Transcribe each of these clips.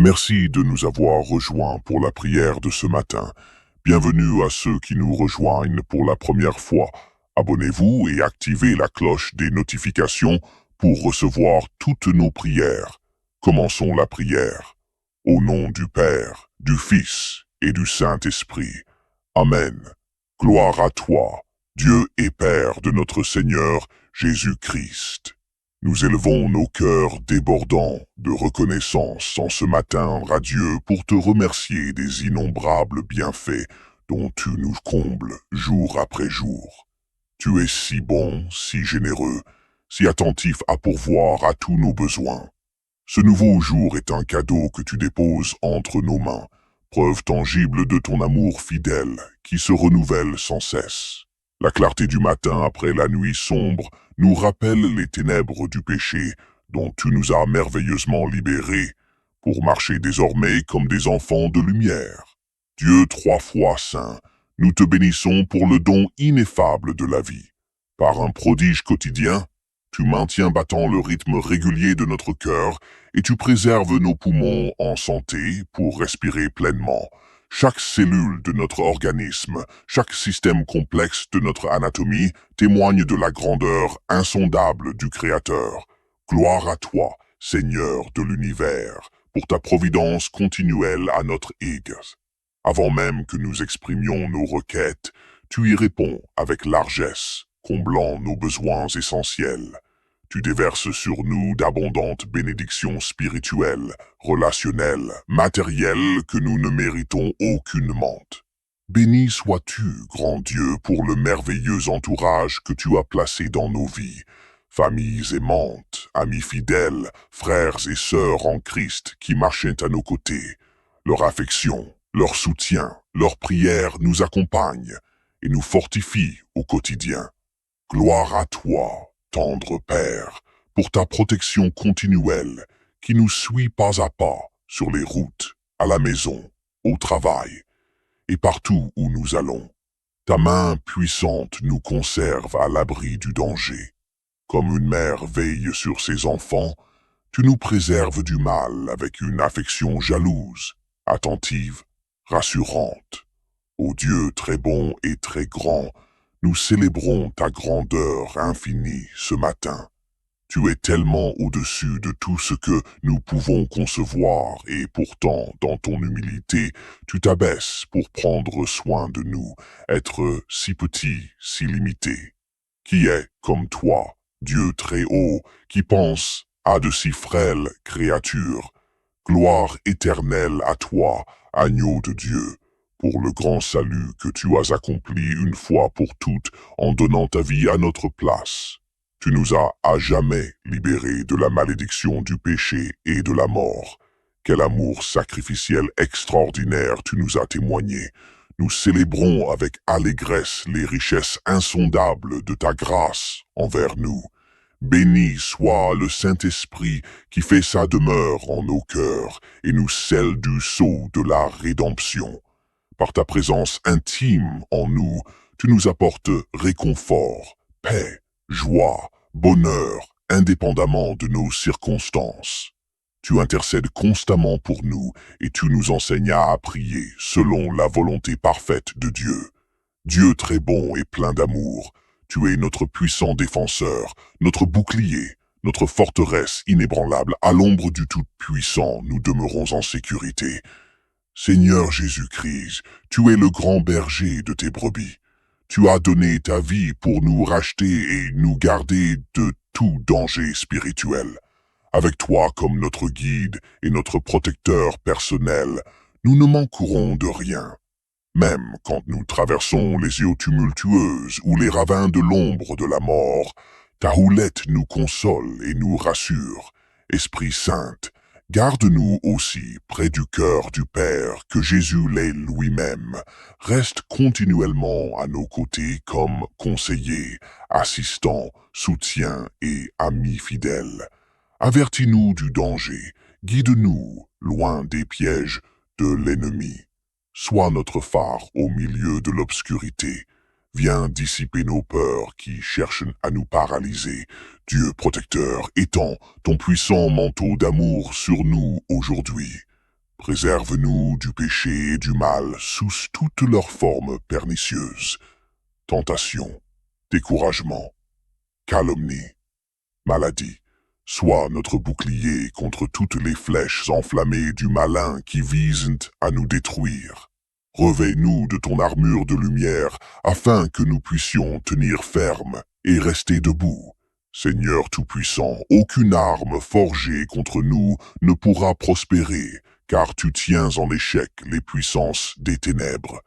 Merci de nous avoir rejoints pour la prière de ce matin. Bienvenue à ceux qui nous rejoignent pour la première fois. Abonnez-vous et activez la cloche des notifications pour recevoir toutes nos prières. Commençons la prière. Au nom du Père, du Fils et du Saint-Esprit. Amen. Gloire à toi, Dieu et Père de notre Seigneur Jésus-Christ. Nous élevons nos cœurs débordants de reconnaissance en ce matin radieux pour te remercier des innombrables bienfaits dont tu nous combles jour après jour. Tu es si bon, si généreux, si attentif à pourvoir à tous nos besoins. Ce nouveau jour est un cadeau que tu déposes entre nos mains, preuve tangible de ton amour fidèle qui se renouvelle sans cesse. La clarté du matin après la nuit sombre nous rappelle les ténèbres du péché dont tu nous as merveilleusement libérés pour marcher désormais comme des enfants de lumière. Dieu trois fois saint, nous te bénissons pour le don ineffable de la vie. Par un prodige quotidien, tu maintiens battant le rythme régulier de notre cœur et tu préserves nos poumons en santé pour respirer pleinement. Chaque cellule de notre organisme, chaque système complexe de notre anatomie témoigne de la grandeur insondable du Créateur. Gloire à toi, Seigneur de l'univers, pour ta providence continuelle à notre égard. Avant même que nous exprimions nos requêtes, tu y réponds avec largesse, comblant nos besoins essentiels. Tu déverses sur nous d'abondantes bénédictions spirituelles, relationnelles, matérielles que nous ne méritons aucunement. Béni sois-tu, grand Dieu, pour le merveilleux entourage que tu as placé dans nos vies. Familles aimantes, amis fidèles, frères et sœurs en Christ qui marchaient à nos côtés. Leur affection, leur soutien, leur prière nous accompagnent et nous fortifient au quotidien. Gloire à toi, tendre Père, pour ta protection continuelle qui nous suit pas à pas sur les routes, à la maison, au travail et partout où nous allons. Ta main puissante nous conserve à l'abri du danger. Comme une mère veille sur ses enfants, tu nous préserves du mal avec une affection jalouse, attentive, rassurante. Ô Dieu très bon et très grand, nous célébrons ta grandeur infinie ce matin. Tu es tellement au-dessus de tout ce que nous pouvons concevoir et pourtant, dans ton humilité, tu t'abaisses pour prendre soin de nous, être si petit, si limité. Qui est comme toi, Dieu très haut, qui pense à de si frêles créatures? Gloire éternelle à toi, agneau de Dieu, pour le grand salut que tu as accompli une fois pour toutes en donnant ta vie à notre place. Tu nous as à jamais libérés de la malédiction du péché et de la mort. Quel amour sacrificiel extraordinaire tu nous as témoigné. Nous célébrons avec allégresse les richesses insondables de ta grâce envers nous. Béni soit le Saint-Esprit qui fait sa demeure en nos cœurs et nous scelle du sceau de la rédemption. Par ta présence intime en nous, tu nous apportes réconfort, paix, joie, bonheur, indépendamment de nos circonstances. Tu intercèdes constamment pour nous et tu nous enseignes à prier selon la volonté parfaite de Dieu. Dieu très bon et plein d'amour, tu es notre puissant défenseur, notre bouclier, notre forteresse inébranlable. À l'ombre du Tout-Puissant, nous demeurons en sécurité. Seigneur Jésus-Christ, tu es le grand berger de tes brebis. Tu as donné ta vie pour nous racheter et nous garder de tout danger spirituel. Avec toi comme notre guide et notre protecteur personnel, nous ne manquerons de rien. Même quand nous traversons les eaux tumultueuses ou les ravins de l'ombre de la mort, ta houlette nous console et nous rassure. Esprit Saint, garde-nous aussi près du cœur du Père que Jésus l'est lui-même. Reste continuellement à nos côtés comme conseiller, assistant, soutien et ami fidèle. Avertis-nous du danger, guide-nous loin des pièges de l'ennemi. Sois notre phare au milieu de l'obscurité. Viens dissiper nos peurs qui cherchent à nous paralyser. Dieu protecteur, étends ton puissant manteau d'amour sur nous aujourd'hui. Préserve-nous du péché et du mal sous toutes leurs formes pernicieuses. Tentation, découragement, calomnie, maladie. Sois notre bouclier contre toutes les flèches enflammées du malin qui visent à nous détruire. Revêt-nous de ton armure de lumière afin que nous puissions tenir ferme et rester debout. Seigneur Tout-Puissant, aucune arme forgée contre nous ne pourra prospérer, car tu tiens en échec les puissances des ténèbres.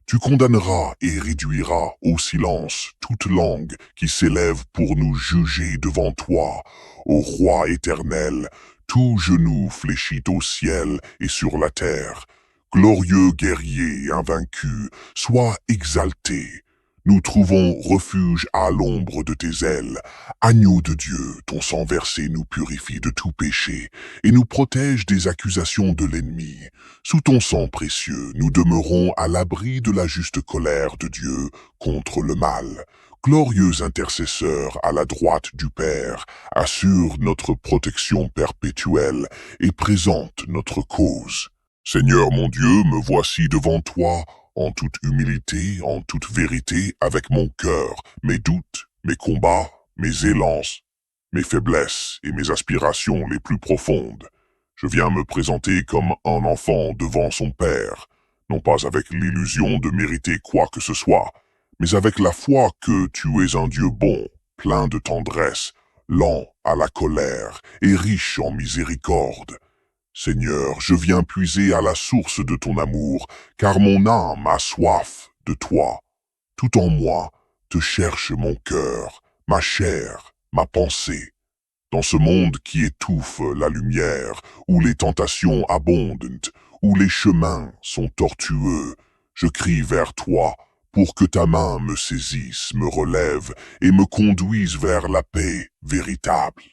Tu condamneras et réduiras au silence toute langue qui s'élève pour nous juger devant toi, ô Roi éternel. Tout genou fléchit au ciel et sur la terre. Glorieux guerrier invaincu, sois exalté. Nous trouvons refuge à l'ombre de tes ailes. Agneau de Dieu, ton sang versé nous purifie de tout péché et nous protège des accusations de l'ennemi. Sous ton sang précieux, nous demeurons à l'abri de la juste colère de Dieu contre le mal. Glorieux intercesseur à la droite du Père, assure notre protection perpétuelle et présente notre cause. Seigneur mon Dieu, me voici devant toi, en toute humilité, en toute vérité, avec mon cœur, mes doutes, mes combats, mes élances, mes faiblesses et mes aspirations les plus profondes. Je viens me présenter comme un enfant devant son Père, non pas avec l'illusion de mériter quoi que ce soit, mais avec la foi que tu es un Dieu bon, plein de tendresse, lent à la colère et riche en miséricorde. Seigneur, je viens puiser à la source de ton amour, car mon âme a soif de toi. Tout en moi te cherche mon cœur, ma chair, ma pensée. Dans ce monde qui étouffe la lumière, où les tentations abondent, où les chemins sont tortueux, je crie vers toi pour que ta main me saisisse, me relève et me conduise vers la paix véritable.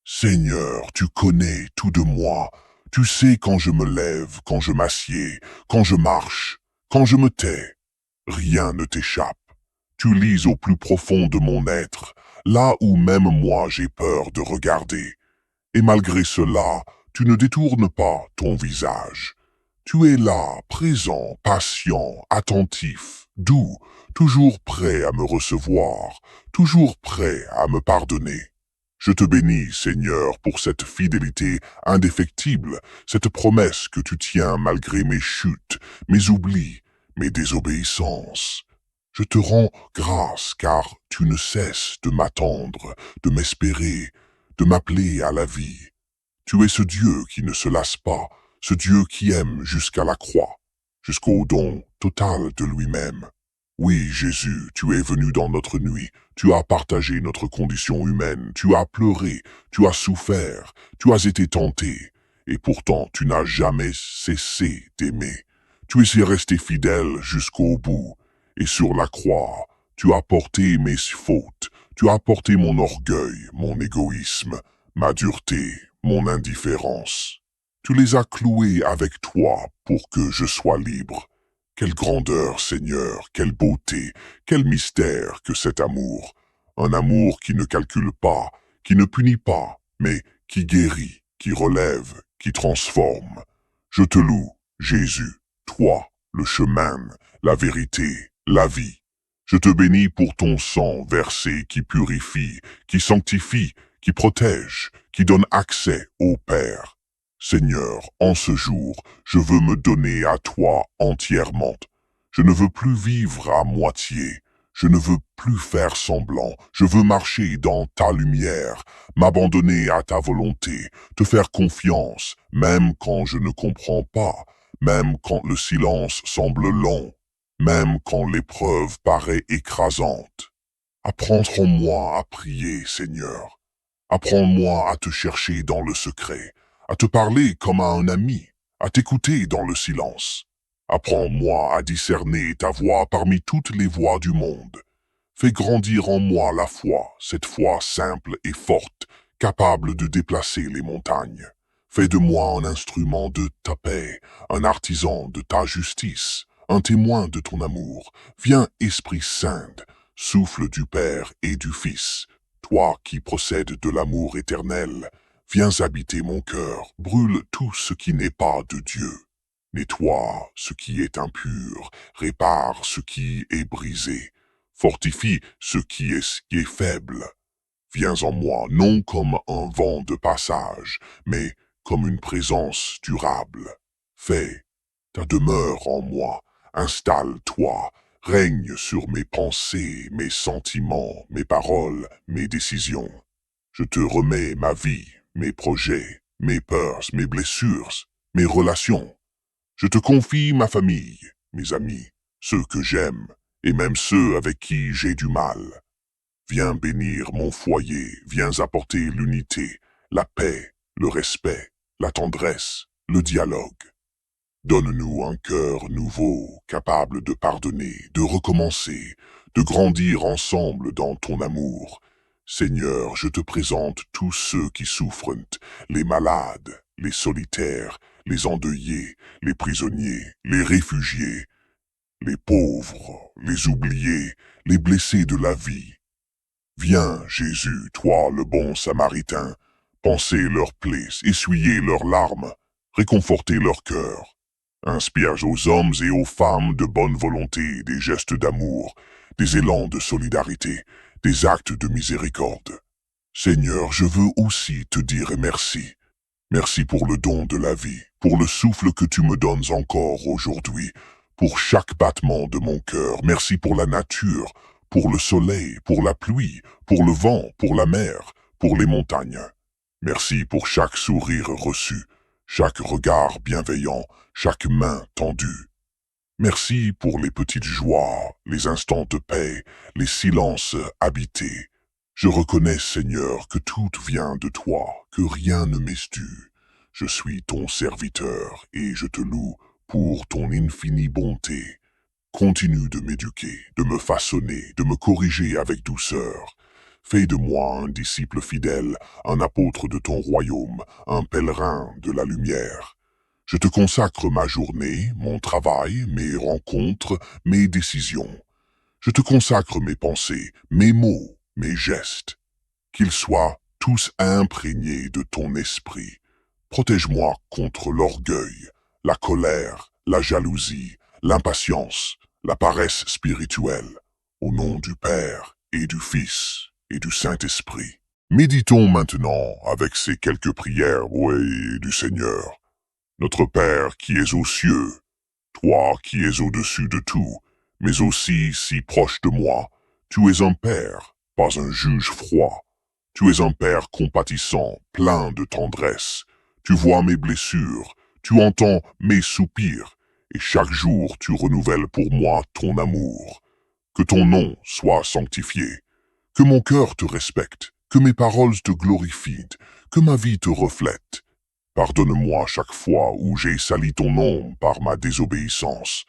Seigneur, tu connais tout de moi. Tu sais quand je me lève, quand je m'assieds, quand je marche, quand je me tais. Rien ne t'échappe. Tu lis au plus profond de mon être, là où même moi j'ai peur de regarder. Et malgré cela, tu ne détournes pas ton visage. Tu es là, présent, patient, attentif, doux, toujours prêt à me recevoir, toujours prêt à me pardonner. Je te bénis, Seigneur, pour cette fidélité indéfectible, cette promesse que tu tiens malgré mes chutes, mes oublis, mes désobéissances. Je te rends grâce car tu ne cesses de m'attendre, de m'espérer, de m'appeler à la vie. Tu es ce Dieu qui ne se lasse pas, ce Dieu qui aime jusqu'à la croix, jusqu'au don total de lui-même. Oui, Jésus, tu es venu dans notre nuit, tu as partagé notre condition humaine, tu as pleuré, tu as souffert, tu as été tenté, et pourtant tu n'as jamais cessé d'aimer. Tu es resté fidèle jusqu'au bout, et sur la croix, tu as porté mes fautes, tu as porté mon orgueil, mon égoïsme, ma dureté, mon indifférence. Tu les as cloués avec toi pour que je sois libre. Quelle grandeur, Seigneur, quelle beauté, quel mystère que cet amour. Un amour qui ne calcule pas, qui ne punit pas, mais qui guérit, qui relève, qui transforme. Je te loue, Jésus, toi, le chemin, la vérité, la vie. Je te bénis pour ton sang versé qui purifie, qui sanctifie, qui protège, qui donne accès au Père. Seigneur, en ce jour, je veux me donner à toi entièrement. Je ne veux plus vivre à moitié. Je ne veux plus faire semblant. Je veux marcher dans ta lumière, m'abandonner à ta volonté, te faire confiance, même quand je ne comprends pas, même quand le silence semble long, même quand l'épreuve paraît écrasante. Apprends en moi à prier, Seigneur. Apprends-moi à te chercher dans le secret, à te parler comme à un ami, à t'écouter dans le silence. Apprends-moi à discerner ta voix parmi toutes les voix du monde. Fais grandir en moi la foi, cette foi simple et forte, capable de déplacer les montagnes. Fais de moi un instrument de ta paix, un artisan de ta justice, un témoin de ton amour. Viens, Esprit Saint, souffle du Père et du Fils, toi qui procèdes de l'amour éternel. Viens habiter mon cœur, brûle tout ce qui n'est pas de Dieu. Nettoie ce qui est impur, répare ce qui est brisé, fortifie ce qui est faible. Viens en moi non comme un vent de passage, mais comme une présence durable. Fais ta demeure en moi, installe-toi, règne sur mes pensées, mes sentiments, mes paroles, mes décisions. Je te remets ma vie, mes projets, mes peurs, mes blessures, mes relations. Je te confie ma famille, mes amis, ceux que j'aime, et même ceux avec qui j'ai du mal. Viens bénir mon foyer, viens apporter l'unité, la paix, le respect, la tendresse, le dialogue. Donne-nous un cœur nouveau, capable de pardonner, de recommencer, de grandir ensemble dans ton amour. Seigneur, je te présente tous ceux qui souffrent, les malades, les solitaires, les endeuillés, les prisonniers, les réfugiés, les pauvres, les oubliés, les blessés de la vie. Viens, Jésus, toi le bon Samaritain, panser leurs plaies, essuyer leurs larmes, réconforter leur cœur. Inspire aux hommes et aux femmes de bonne volonté des gestes d'amour, des élans de solidarité, des actes de miséricorde. Seigneur, je veux aussi te dire merci. Merci pour le don de la vie, pour le souffle que tu me donnes encore aujourd'hui, pour chaque battement de mon cœur. Merci pour la nature, pour le soleil, pour la pluie, pour le vent, pour la mer, pour les montagnes. Merci pour chaque sourire reçu, chaque regard bienveillant, chaque main tendue. Merci pour les petites joies, les instants de paix, les silences habités. Je reconnais, Seigneur, que tout vient de toi, que rien ne m'est dû. Je suis ton serviteur et je te loue pour ton infinie bonté. Continue de m'éduquer, de me façonner, de me corriger avec douceur. Fais de moi un disciple fidèle, un apôtre de ton royaume, un pèlerin de la lumière. Je te consacre ma journée, mon travail, mes rencontres, mes décisions. Je te consacre mes pensées, mes mots, mes gestes. Qu'ils soient tous imprégnés de ton esprit. Protège-moi contre l'orgueil, la colère, la jalousie, l'impatience, la paresse spirituelle. Au nom du Père et du Fils et du Saint-Esprit. Méditons maintenant avec ces quelques prières, oui, du Seigneur. Notre Père qui es aux cieux, toi qui es au-dessus de tout, mais aussi si proche de moi, tu es un Père, pas un juge froid. Tu es un Père compatissant, plein de tendresse. Tu vois mes blessures, tu entends mes soupirs, et chaque jour tu renouvelles pour moi ton amour. Que ton nom soit sanctifié, que mon cœur te respecte, que mes paroles te glorifient, que ma vie te reflète. Pardonne-moi chaque fois où j'ai sali ton nom par ma désobéissance.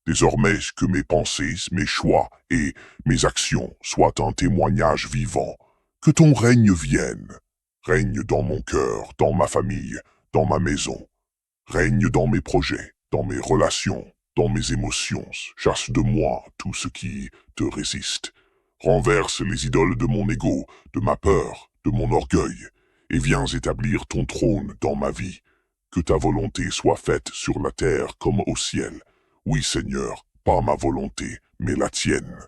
Désormais que mes pensées, mes choix et mes actions soient un témoignage vivant. Que ton règne vienne. Règne dans mon cœur, dans ma famille, dans ma maison. Règne dans mes projets, dans mes relations, dans mes émotions. Chasse de moi tout ce qui te résiste. Renverse les idoles de mon ego, de ma peur, de mon orgueil, et viens établir ton trône dans ma vie. Que ta volonté soit faite sur la terre comme au ciel. Oui, Seigneur, pas ma volonté, mais la tienne.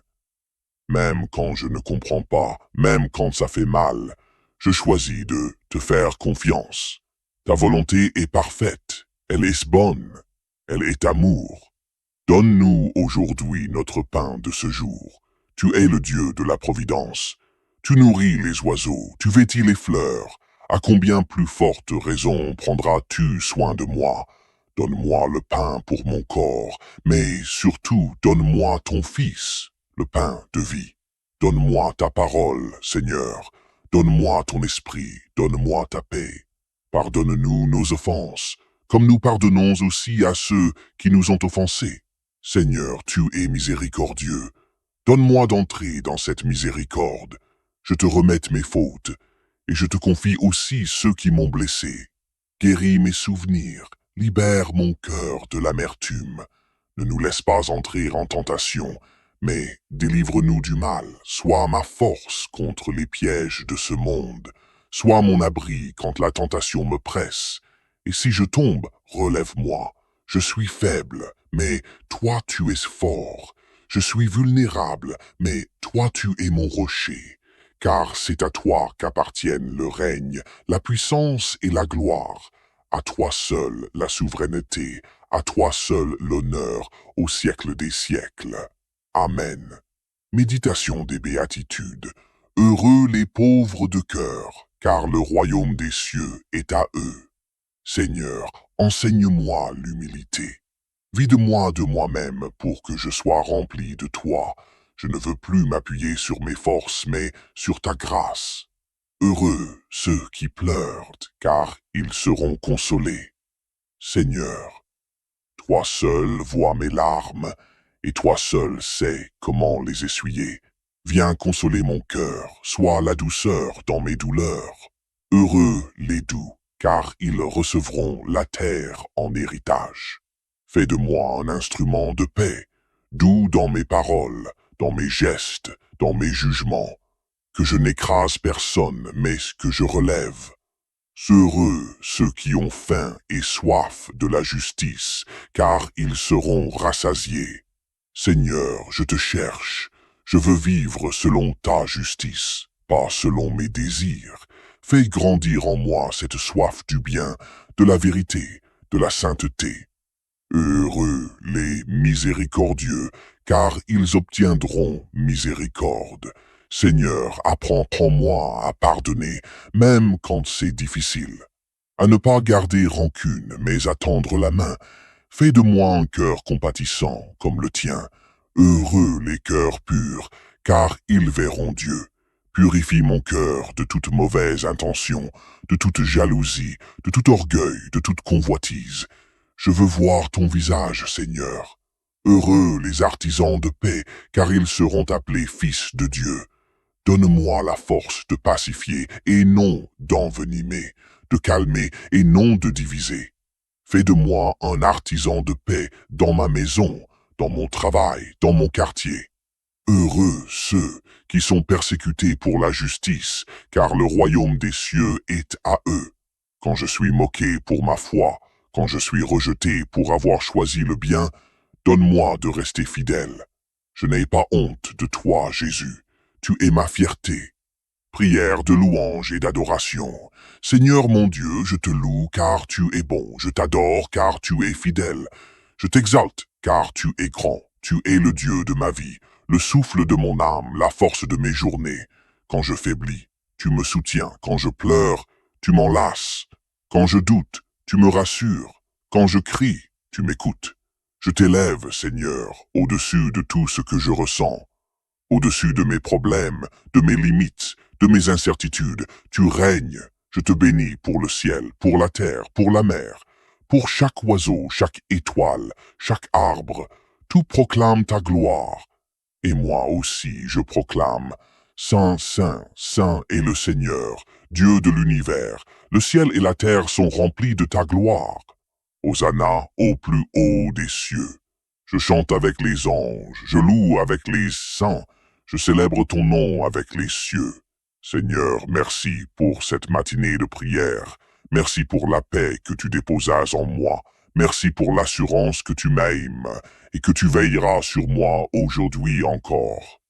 Même quand je ne comprends pas, même quand ça fait mal, je choisis de te faire confiance. Ta volonté est parfaite, elle est bonne, elle est amour. Donne-nous aujourd'hui notre pain de ce jour. Tu es le Dieu de la providence. Tu nourris les oiseaux, tu vêtis les fleurs. À combien plus forte raison prendras-tu soin de moi? Donne-moi le pain pour mon corps, mais surtout donne-moi ton Fils, le pain de vie. Donne-moi ta parole, Seigneur. Donne-moi ton esprit, donne-moi ta paix. Pardonne-nous nos offenses, comme nous pardonnons aussi à ceux qui nous ont offensés. Seigneur, tu es miséricordieux. Donne-moi d'entrer dans cette miséricorde. Je te remets mes fautes, et je te confie aussi ceux qui m'ont blessé. Guéris mes souvenirs, libère mon cœur de l'amertume. Ne nous laisse pas entrer en tentation, mais délivre-nous du mal. Sois ma force contre les pièges de ce monde. Sois mon abri quand la tentation me presse. Et si je tombe, relève-moi. Je suis faible, mais toi tu es fort. Je suis vulnérable, mais toi tu es mon rocher. Car c'est à toi qu'appartiennent le règne, la puissance et la gloire. À toi seul la souveraineté, à toi seul l'honneur, au siècle des siècles. Amen. Méditation des béatitudes. Heureux les pauvres de cœur, car le royaume des cieux est à eux. Seigneur, enseigne-moi l'humilité. Vide-moi de moi-même pour que je sois rempli de toi. Je ne veux plus m'appuyer sur mes forces, mais sur ta grâce. Heureux ceux qui pleurent, car ils seront consolés. Seigneur, toi seul vois mes larmes, et toi seul sais comment les essuyer. Viens consoler mon cœur, sois la douceur dans mes douleurs. Heureux les doux, car ils recevront la terre en héritage. Fais de moi un instrument de paix, doux dans mes paroles, dans mes gestes, dans mes jugements. Que je n'écrase personne, mais que je relève. Heureux ceux qui ont faim et soif de la justice, car ils seront rassasiés. Seigneur, je te cherche. Je veux vivre selon ta justice, pas selon mes désirs. Fais grandir en moi cette soif du bien, de la vérité, de la sainteté. Heureux les miséricordieux, car ils obtiendront miséricorde. Seigneur, apprends-moi à pardonner, même quand c'est difficile. À ne pas garder rancune, mais à tendre la main. Fais de moi un cœur compatissant, comme le tien. Heureux les cœurs purs, car ils verront Dieu. Purifie mon cœur de toute mauvaise intention, de toute jalousie, de tout orgueil, de toute convoitise. Je veux voir ton visage, Seigneur. Heureux les artisans de paix, car ils seront appelés fils de Dieu. Donne-moi la force de pacifier et non d'envenimer, de calmer et non de diviser. Fais de moi un artisan de paix dans ma maison, dans mon travail, dans mon quartier. Heureux ceux qui sont persécutés pour la justice, car le royaume des cieux est à eux. Quand je suis moqué pour ma foi, quand je suis rejeté pour avoir choisi le bien, donne-moi de rester fidèle. Je n'ai pas honte de toi, Jésus. Tu es ma fierté. Prière de louange et d'adoration. Seigneur mon Dieu, je te loue car tu es bon. Je t'adore car tu es fidèle. Je t'exalte car tu es grand. Tu es le Dieu de ma vie, le souffle de mon âme, la force de mes journées. Quand je faiblis, tu me soutiens. Quand je pleure, tu m'enlaces. Quand je doute, tu me rassures. Quand je crie, tu m'écoutes. Je t'élève, Seigneur, au-dessus de tout ce que je ressens. Au-dessus de mes problèmes, de mes limites, de mes incertitudes, tu règnes. Je te bénis pour le ciel, pour la terre, pour la mer, pour chaque oiseau, chaque étoile, chaque arbre. Tout proclame ta gloire. Et moi aussi je proclame, Saint, Saint, Saint est le Seigneur, Dieu de l'univers. Le ciel et la terre sont remplis de ta gloire. Hosanna au plus haut des cieux. Je chante avec les anges, je loue avec les saints, je célèbre ton nom avec les cieux. Seigneur, merci pour cette matinée de prière. Merci pour la paix que tu déposas en moi. Merci pour l'assurance que tu m'aimes et que tu veilleras sur moi aujourd'hui encore.